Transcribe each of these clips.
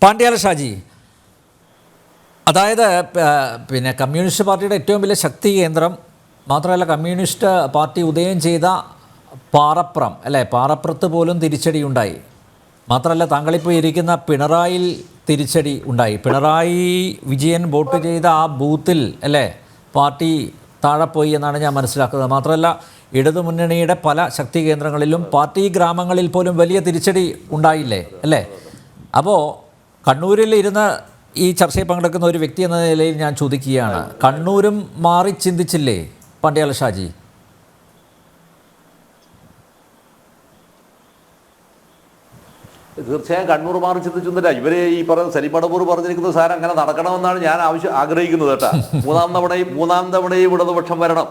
പാണ്ഡ്യാല ഷാജി, അതായത് പിന്നെ കമ്മ്യൂണിസ്റ്റ് പാർട്ടിയുടെ ഏറ്റവും വലിയ ശക്തി കേന്ദ്രം മാത്രമല്ല, കമ്മ്യൂണിസ്റ്റ് പാർട്ടി ഉദയം ചെയ്ത പാറപ്രം അല്ലേ, പാറപ്പുറത്ത് പോലും തിരിച്ചടി ഉണ്ടായി. മാത്രമല്ല താങ്കളിപ്പോൾ ഇരിക്കുന്ന പിണറായിൽ തിരിച്ചടി ഉണ്ടായി. പിണറായി വിജയൻ വോട്ട് ചെയ്ത ആ ബൂത്തിൽ അല്ലേ പാർട്ടി താഴെ പോയി എന്നാണ് ഞാൻ മനസ്സിലാക്കുന്നത്. മാത്രമല്ല ഇടതുമുന്നണിയുടെ പല ശക്തി കേന്ദ്രങ്ങളിലും പാർട്ടി ഗ്രാമങ്ങളിൽ പോലും വലിയ തിരിച്ചടി ഉണ്ടായില്ലേ അല്ലേ? അപ്പോൾ കണ്ണൂരിൽ ഇരുന്ന് ഈ ചർച്ചയിൽ പങ്കെടുക്കുന്ന ഒരു വ്യക്തി എന്ന നിലയിൽ ഞാൻ ചോദിക്കുകയാണ്, കണ്ണൂരും മാറി ചിന്തിച്ചില്ലേ പാണ്ഡ്യാല ഷാജി? തീർച്ചയായും കണ്ണൂർ മാറി ചിന്തിച്ചൊന്നുമില്ല. ഇവര് ഈ പറഞ്ഞ സലിമടപൂർ പറഞ്ഞിരിക്കുന്ന സാധനം അങ്ങനെ നടക്കണമെന്നാണ് ഞാൻ ആഗ്രഹിക്കുന്നത് കേട്ടാ. മൂന്നാം തവണയും ഇടതുപക്ഷം വരണം.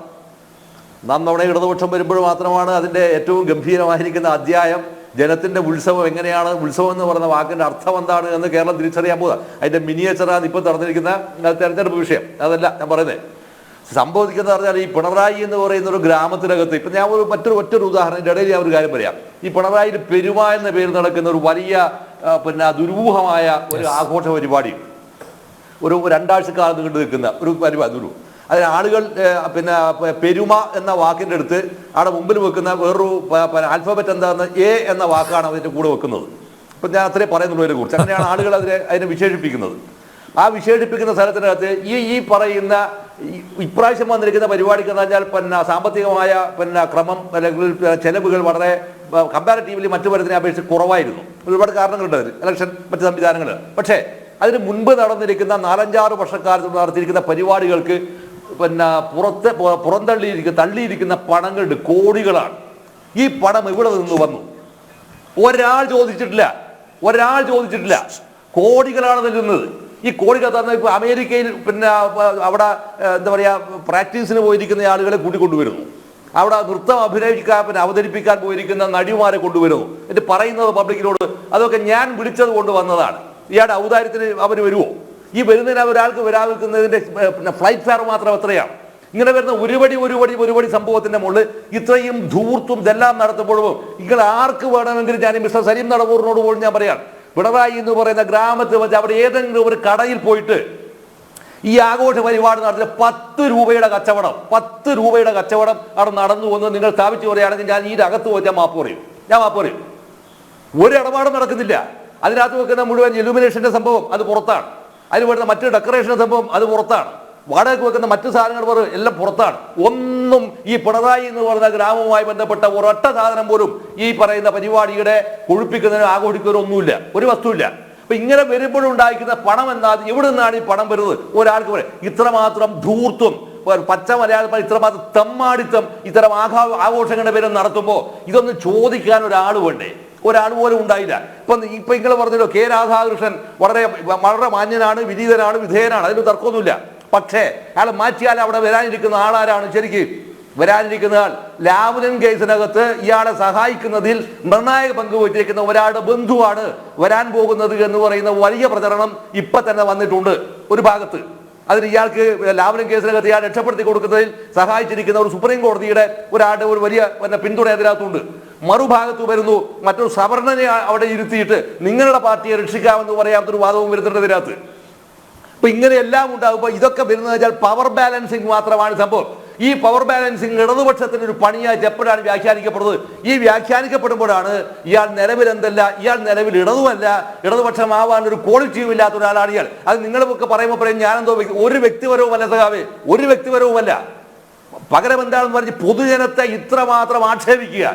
മൂന്നാം തവണയും ഇടതുപക്ഷം വരുമ്പോൾ മാത്രമാണ് അതിൻ്റെ ഏറ്റവും ഗംഭീരമായിരിക്കുന്ന അധ്യായം, ജനത്തിൻ്റെ ഉത്സവം എങ്ങനെയാണ്, ഉത്സവം എന്ന് പറയുന്ന വാക്കിൻ്റെ അർത്ഥം എന്താണ് എന്ന് കേരളം തിരിച്ചറിയാൻ പോകുക. അതിൻ്റെ മിനിയേച്ചറാണ് ഇപ്പോൾ നടന്നിരിക്കുന്ന തെരഞ്ഞെടുപ്പ് വിഷയം. അതല്ല ഞാൻ പറയുന്നത്. സംഭവിക്കുന്നത് പറഞ്ഞാൽ ഈ പിണറായി എന്ന് പറയുന്ന ഒരു ഗ്രാമത്തിനകത്ത് ഇപ്പം ഞാൻ മറ്റൊരു ഉദാഹരണം ഇടയിൽ ഞാൻ ഒരു കാര്യം പറയാം. ഈ പിണറായി പെരുമ എന്ന പേരിൽ നടക്കുന്ന ഒരു വലിയ ദുരൂഹമായ ഒരു ആഘോഷ പരിപാടി, ഒരു 2 ആഴ്ചക്കാലം നീണ്ടു നിൽക്കുന്ന ഒരു പരിപാടി. അതിന് ആളുകൾ പെരുമ എന്ന വാക്കിൻ്റെ അടുത്ത് അവിടെ മുമ്പിൽ വെക്കുന്ന വേറൊരു ആൽഫബറ്റ് എന്താണെന്ന് എ എന്ന വാക്കാണ് അതിൻ്റെ കൂടെ വെക്കുന്നത്. ഇപ്പം ഞാൻ അത്രേ പറയുന്നുള്ളൂ അതിനെ കുറിച്ച്. അങ്ങനെയാണ് ആളുകൾ അതിനെ വിശേഷിപ്പിക്കുന്നത്. ആ വിശേഷിപ്പിക്കുന്ന സ്ഥലത്തിനകത്ത് ഈ പറയുന്ന ഇപ്രാവശ്യം വന്നിരിക്കുന്ന പരിപാടിക്ക് എന്ന് പറഞ്ഞാൽ സാമ്പത്തികമായ ക്രമം അല്ലെങ്കിൽ ചെലവുകൾ വളരെ കമ്പാരിറ്റീവ്ലി മറ്റു പരത്തിനെ അപേക്ഷിച്ച് കുറവായിരുന്നു. ഒരുപാട് കാരണങ്ങളുണ്ട് അതിന്, ഇലക്ഷൻ മറ്റ് സംവിധാനങ്ങൾ. പക്ഷേ അതിന് മുൻപ് നടന്നിരിക്കുന്ന 4-5 വർഷക്കാലത്ത് നടത്തിയിരിക്കുന്ന പരിപാടികൾക്ക് തള്ളിയിരിക്കുന്ന പണങ്ങളുണ്ട്, കോടികളാണ്. ഈ പണം ഇവിടെ നിന്ന് വന്നു? ഒരാൾ ചോദിച്ചിട്ടില്ല. കോടികളാണ് നൽകുന്നത്. ഈ കോടികൾ തന്നെ ഇപ്പോൾ അമേരിക്കയിൽ അവിടെ എന്താ പറയുക, പ്രാക്ടീസിന് പോയിരിക്കുന്ന ആളുകളെ കൂട്ടിക്കൊണ്ടുവരുന്നു. അവിടെ നൃത്തം അവതരിപ്പിക്കാൻ പോയിരിക്കുന്ന നടിമാരെ കൊണ്ടുവരുന്നു. എന്നിട്ട് പറയുന്നത് പബ്ലിക്കിനോട് അതൊക്കെ ഞാൻ വിളിച്ചത് കൊണ്ട് വന്നതാണ്. ഇയാളുടെ ഔദാര്യത്തിന് അവർ വരുമോ? ഈ വരുന്നതിന് ഒരാൾക്ക് വരാതിരിക്കുന്നതിൻ്റെ ഫ്ലൈറ്റ് ഫെയർ മാത്രം എത്രയാണ്? ഇങ്ങനെ വരുന്ന ഒരുപടി സംഭവത്തിന്റെ മുകളിൽ ഇത്രയും ധൂർത്തും ഇതെല്ലാം നടത്തുമ്പോഴും നിങ്ങൾ ആർക്ക് വേണമെങ്കിലും ഞാൻ മിസ്റ്റർ സലീം നടപൂറിനോട് പോലും ഞാൻ പറയാം, പിണറായി എന്ന് പറയുന്ന ഗ്രാമത്തിൽ വെച്ച് അവിടെ ഏതെങ്കിലും ഒരു കടയിൽ പോയിട്ട് ഈ ആഘോഷ പരിപാടി നടത്തിയ 10 രൂപയുടെ കച്ചവടം അവിടെ നടന്നു വന്ന് നിങ്ങൾ സ്ഥാപിച്ചു പറയുകയാണെങ്കിൽ ഞാൻ ഈ അകത്ത് പോയി ഞാൻ മാപ്പ് പറയും. ഒരു ഇടപാടും നടക്കുന്നില്ല. അതിനകത്ത് വെക്കുന്ന മുഴുവൻ ഇലുമിനേഷന്റെ സംഭവം അത് പുറത്താണ്. അതിന് വരുന്ന മറ്റു ഡെക്കറേഷന്റെ സംഭവം അത് പുറത്താണ്. വാടകയ്ക്ക് വെക്കുന്ന മറ്റു സാധനങ്ങൾ എല്ലാം പുറത്താണ്. ഒന്നും ഈ പിണറായി എന്ന് പറയുന്ന ഗ്രാമവുമായി ബന്ധപ്പെട്ട ഒരൊറ്റ സാധനം പോലും ഈ പറയുന്ന പരിപാടിയുടെ കൊഴുപ്പിക്കുന്നതിനോ ആഘോഷിക്കുന്നതിനോ ഒന്നുമില്ല, ഒരു വസ്തുവില്ല. അപ്പൊ ഇങ്ങനെ വരുമ്പോഴുണ്ടായിരിക്കുന്ന പണം എന്നാൽ എവിടെ നിന്നാണ് ഈ പണം വരുന്നത്? ഒരാൾക്ക് പറയാം. ഇത്രമാത്രം ധൂർത്തും പച്ച മലയാളം ഇത്രമാത്രം തെമ്മാടിത്തം ഇത്തരം ആഘോഷങ്ങളുടെ പേര് നടത്തുമ്പോൾ ഇതൊന്നും ചോദിക്കാൻ ഒരാൾ വേണ്ടേ? ഒരാൾ പോലും ഉണ്ടായില്ല. ഇപ്പൊ നിങ്ങൾ പറഞ്ഞല്ലോ, കെ രാധാകൃഷ്ണൻ വളരെ മാന്യനാണ്, വിനീതനാണ്, വിധേയനാണ്, അതിന് തർക്കമൊന്നുമില്ല. പക്ഷേ അയാൾ മാറ്റിയാൽ അവിടെ വരാനിരിക്കുന്ന ആളാരാണ്? ശരിക്കും വരാനിരിക്കുന്ന ആൾ ലാവ്ലിൻ കേസിനകത്ത് ഇയാളെ സഹായിക്കുന്നതിൽ നിർണായക പങ്ക് വഹിച്ചിരിക്കുന്ന ഒരാളുടെ ബന്ധുവാണ് വരാൻ പോകുന്നത് എന്ന് പറയുന്ന വലിയ പ്രചരണം ഇപ്പൊ തന്നെ വന്നിട്ടുണ്ട് ഒരു ഭാഗത്ത്. അതിന് ഇയാൾക്ക് ലാവ്ലിൻ കേസിനകത്ത് ഇയാൾ രക്ഷപ്പെടുത്തി കൊടുക്കുന്നതിൽ സഹായിച്ചിരിക്കുന്ന ഒരു സുപ്രീം കോടതിയുടെ ഒരാളുടെ ഒരു വലിയ പിന്തുണ അതിനകത്തുണ്ട്. മറുഭാഗത്ത് വരുന്നു മറ്റൊരു സവർണനെ അവിടെ ഇരുത്തിയിട്ട് നിങ്ങളുടെ പാർട്ടിയെ രക്ഷിക്കാമെന്ന് പറയാത്തൊരു വാദവും വരുന്നുണ്ട് ഇതിനകത്ത്. അപ്പൊ ഇങ്ങനെയെല്ലാം ഉണ്ടാകുമ്പോൾ ഇതൊക്കെ വരുന്നത് വെച്ചാൽ പവർ ബാലൻസിങ് മാത്രമാണ് സംഭവം. ഈ പവർ ബാലൻസിങ് ഇടതുപക്ഷത്തിന് ഒരു പണിയായിട്ട് എപ്പോഴാണ് വ്യാഖ്യാനിക്കപ്പെടുന്നത്? ഈ വ്യാഖ്യാനിക്കപ്പെടുമ്പോഴാണ് ഇയാൾ നിലവിൽ എന്തല്ല, ഇയാൾ നിലവിൽ ഇടതുമല്ല, ഇടതുപക്ഷമാവാൻ ഒരു ക്വാളിറ്റിയും ഇല്ലാത്ത ഒരാളാണ് ഇയാൾ. അത് നിങ്ങളൊക്കെ പറയുമ്പോൾ പറയും ഞാനെന്തോ ഒരു വ്യക്തിപരവുമല്ല സഖാവേ, ഒരു വ്യക്തിപരവുമല്ല. പകരം എന്താണെന്ന് പറഞ്ഞ് പൊതുജനത്തെ ഇത്രമാത്രം ആക്ഷേപിക്കുക,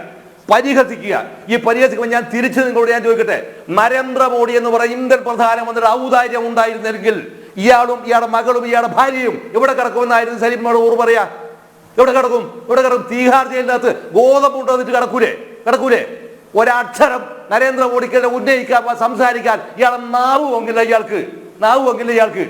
പരിഹസിക്കുക. ഈ പരിഹസിക്കുമ്പോൾ ഞാൻ തിരിച്ച് നിങ്ങളോട് ഞാൻ ചോദിക്കട്ടെ, നരേന്ദ്രമോദി എന്ന് പറയുന്ന ഇന്ത്യൻ പ്രധാനമന്ത്രിയുടെ ഔദാര്യം ഉണ്ടായിരുന്നെങ്കിൽ ഇയാളും ഇയാളുടെ മകളും ഇയാളുടെ ഭാര്യയും എവിടെ കിടക്കുമെന്നായിരുന്നു സലീം നടപൂർ പറയാ? എവിടെ കിടക്കും? തീഹാർ ജയിലിനകത്ത് ഗോതമ്പ് വന്നിട്ട് കിടക്കൂലേ? ഒരക്ഷരം നരേന്ദ്രമോദിക്ക് ഉന്നയിക്കാൻ സംസാരിക്കാൻ ഇയാളെ നാവ് പൊങ്ങില്ല ഇയാൾക്ക്.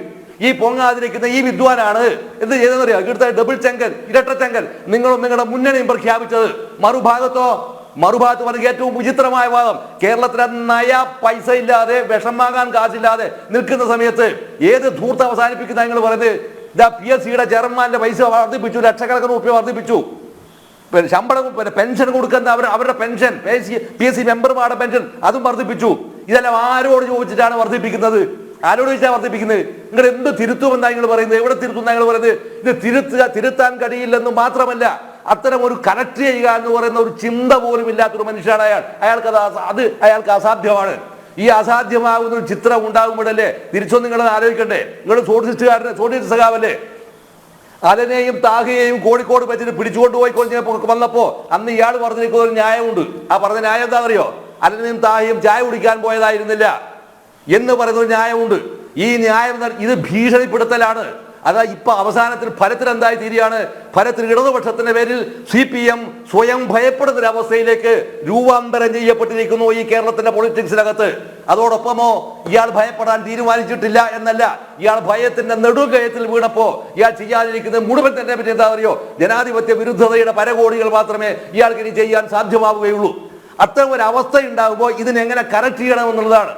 ഈ പൊങ്ങാതിരിക്കുന്ന ഈ വിദ്വാനാണ് എന്ത് ചെയ്തെന്നറിയാം? ഇവിടുത്തെ ഡബിൾ ചെങ്കൽ, ഇരട്ട ചെങ്കൽ നിങ്ങളും നിങ്ങളുടെ മുന്നണിയും പ്രഖ്യാപിച്ചത്. മറുഭാഗത്ത് പറഞ്ഞ ഏറ്റവും വിചിത്രമായ വാദം, കേരളത്തിലെ നയ പൈസ ഇല്ലാതെ വിഷം വാങ്ങാൻ കാശില്ലാതെ നിൽക്കുന്ന സമയത്ത് ഏത് ധൂർത്ത് അവസാനിപ്പിക്കുന്ന നിങ്ങൾ പറയുന്നത്? PSCയുടെ ചെയർമാന്റെ പൈസ വർദ്ധിപ്പിച്ചു, ലക്ഷക്കണക്കിന് രൂപ വർദ്ധിപ്പിച്ചു. ശമ്പളം പെൻഷൻ കൊടുക്കുന്ന അവരുടെ പെൻഷൻ, PSC മെമ്പർമാരുടെ പെൻഷൻ അതും വർദ്ധിപ്പിച്ചു. ഇതെല്ലാം ആരോട് ചോദിച്ചിട്ടാണ് വർദ്ധിപ്പിക്കുന്നത്? ആരോട് ചോദിച്ചാണ് വർദ്ധിപ്പിക്കുന്നത്? നിങ്ങൾ എന്ത് തിരുത്തുമെന്നാ നിങ്ങൾ പറയുന്നത്? എവിടെ തിരുത്തുമെന്നാ നിങ്ങൾ പറയുന്നത്? ഇത് തിരുത്താൻ കഴിയില്ലെന്ന് മാത്രമല്ല, അത്തരം ഒരു കണക്ട് ചെയ്യുക എന്ന് പറയുന്ന ഒരു ചിന്ത പോലും ഇല്ലാത്തൊരു മനുഷ്യനാണ് അയാൾക്ക് അസാധ്യമാണ്. ഈ അസാധ്യമാകുന്ന ഒരു ചിത്രം ഉണ്ടാകുമ്പോഴല്ലേ തിരിച്ചൊന്നും നിങ്ങൾ ആലോചിക്കണ്ടേ? നിങ്ങൾ സോഷ്യലിസ്റ്റ് സഖാവല്ലേ? അലനെയും താഹയെയും കോഴിക്കോട് വെച്ചിട്ട് പിടിച്ചുകൊണ്ട് പോയി വന്നപ്പോ അന്ന് ഇയാൾ പറഞ്ഞിരിക്കുന്ന ഒരു ന്യായമുണ്ട്. ആ പറഞ്ഞ ന്യായം എന്താ അറിയോ? അലനെയും താഹയും ചായ കുടിക്കാൻ പോയതായിരുന്നില്ല എന്ന് പറയുന്ന ഒരു ന്യായമുണ്ട്. ഈ ന്യായം ഇത് ഭീഷണിപ്പെടുത്തലാണ്. അതാ ഇപ്പൊ അവസാനത്തിൽ ഫലത്തിൽ എന്തായി തീരുകയാണ്? ഫലത്തിൽ ഇടതുപക്ഷത്തിന്റെ പേരിൽ CPM സ്വയം ഭയപ്പെടുന്ന ഒരു അവസ്ഥയിലേക്ക് രൂപാന്തരം ചെയ്യപ്പെട്ടിരിക്കുന്നു ഈ കേരളത്തിന്റെ പൊളിറ്റിക്സിനകത്ത്. അതോടൊപ്പമോ ഇയാൾ ഭയപ്പെടാൻ തീരുമാനിച്ചിട്ടില്ല എന്നല്ല, ഇയാൾ ഭയത്തിന്റെ നെടുകയത്തിൽ വീണപ്പോ ഇയാൾ ചെയ്യാതിരിക്കുന്നത് മുഴുവൻ തന്നെ പറ്റി എന്താ അറിയോ? ജനാധിപത്യ വിരുദ്ധതയുടെ പരകോടികൾ മാത്രമേ ഇയാൾക്ക് ഇനി ചെയ്യാൻ സാധ്യമാവുകയുള്ളൂ. അത്തരം ഒരു അവസ്ഥ ഉണ്ടാകുമ്പോൾ ഇതിനെങ്ങനെ കറക്റ്റ് ചെയ്യണമെന്നുള്ളതാണ്.